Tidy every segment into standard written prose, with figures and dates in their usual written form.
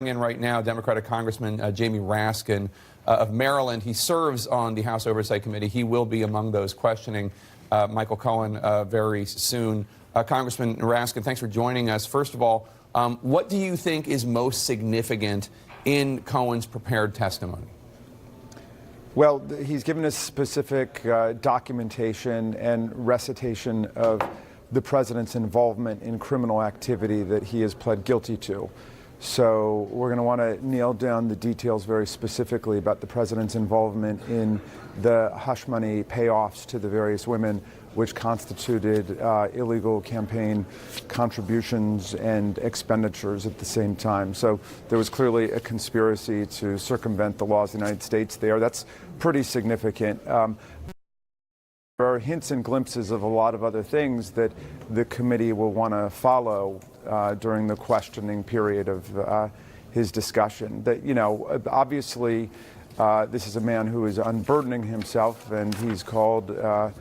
In right now, Democratic Congressman Jamie Raskin of Maryland. He serves on the House Oversight Committee. He will be among those questioning Michael Cohen very soon. Congressman Raskin, thanks for joining us. First of all, what do you think is most significant in Cohen's prepared testimony? Well, he's given us specific documentation and recitation of the president's involvement in criminal activity that he has pled guilty to. So we're going to want to nail down the details very specifically about the president's involvement in the hush money payoffs to the various women, which constituted illegal campaign contributions and expenditures at the same time. So there was clearly a conspiracy to circumvent the laws of the United States there. That's pretty significant. There are hints and glimpses of a lot of other things that the committee will want to follow during the questioning period of his discussion. That, you know, obviously this is a man who is unburdening himself, and he's called the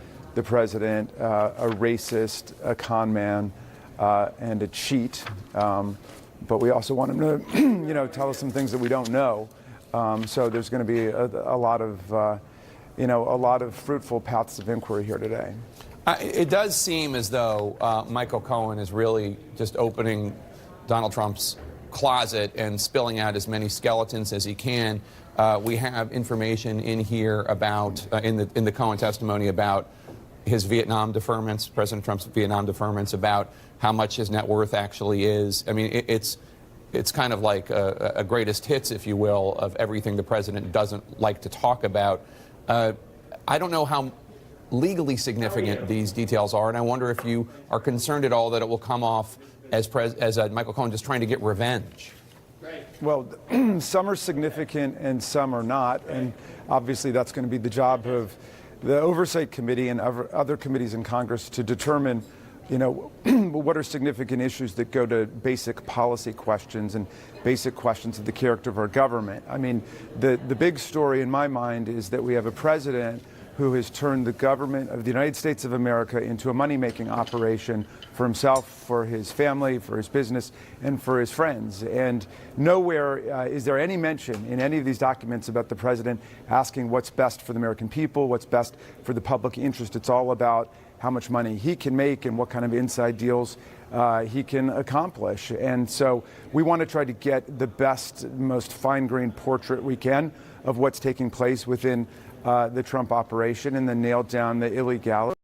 president a racist, a con man, and a cheat. But we also want him to, you know, tell us some things that we don't know. So there's going to be a lot of fruitful paths of inquiry here today. It does seem as though Michael Cohen is really just opening Donald Trump's closet and spilling out as many skeletons as he can. We have information in here about, in the Cohen testimony, about his Vietnam deferments, President Trump's Vietnam deferments, about how much his net worth actually is. I mean, it's kind of like a greatest hits, if you will, of everything the president doesn't like to talk about. I don't know how legally significant these details are, and I wonder if you are concerned at all that it will come off as Michael Cohen just trying to get revenge. Well, some are significant and some are not, and obviously that's going to be the job of the Oversight Committee and other committees in Congress to determine, you know, what are significant issues that go to basic policy questions and basic questions of the character of our government. I mean, the big story in my mind is that we have a president who has turned the government of the United States of America into a money-making operation for himself, for his family, for his business, and for his friends. And nowhere is there any mention in any of these documents about the president asking what's best for the American people, what's best for the public interest. It's all about how much money he can make and what kind of inside deals he can accomplish. And so we want to try to get the best, most fine-grained portrait we can of what's taking place within the Trump operation, and then nail down the illegality.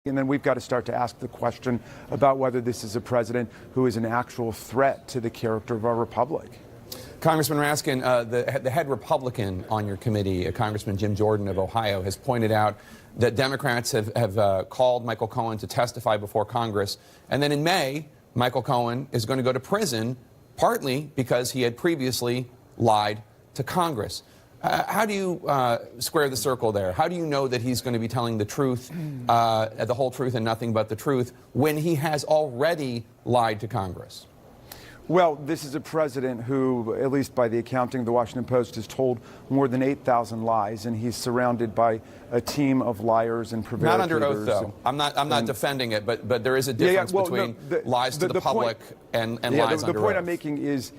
And then we've got to start to ask the question about whether this is a president who is an actual threat to the character of our republic. Congressman Raskin, the head Republican on your committee, Congressman Jim Jordan of Ohio, has pointed out that Democrats have called Michael Cohen to testify before Congress. And then in May, Michael Cohen is going to go to prison, partly because he had previously lied to Congress. How do you square the circle there? How do you know that he's going to be telling the truth, the whole truth and nothing but the truth, when he has already lied to Congress? Well, this is a president who, at least by the accounting of the Washington Post, has told more than 8,000 lies, and he's surrounded by a team of liars and prevaricators. Not under oath, though. I'm not defending it, but there is a difference between lies to the public and lies under oath. The point I'm making is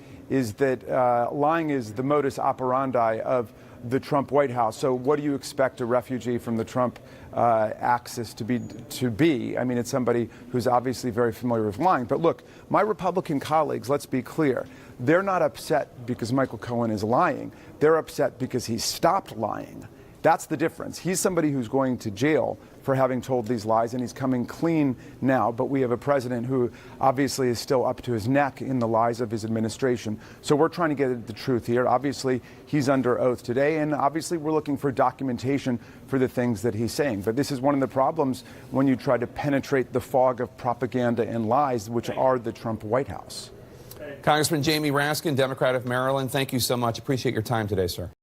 that lying is the modus operandi of the Trump White House. So what do you expect a refugee from the Trump axis to be? I mean, it's somebody who's obviously very familiar with lying. But look, my Republican colleagues, let's be clear, they're not upset because Michael Cohen is lying. They're upset because he stopped lying. That's the difference. He's somebody who's going to jail for having told these lies, and he's coming clean now. But we have a president who obviously is still up to his neck in the lies of his administration. So we're trying to get at the truth here. Obviously, he's under oath today, and obviously we're looking for documentation for the things that he's saying. But this is one of the problems when you try to penetrate the fog of propaganda and lies, which are the Trump White House. Congressman Jamie Raskin, Democrat of Maryland, thank you so much. Appreciate your time today, sir.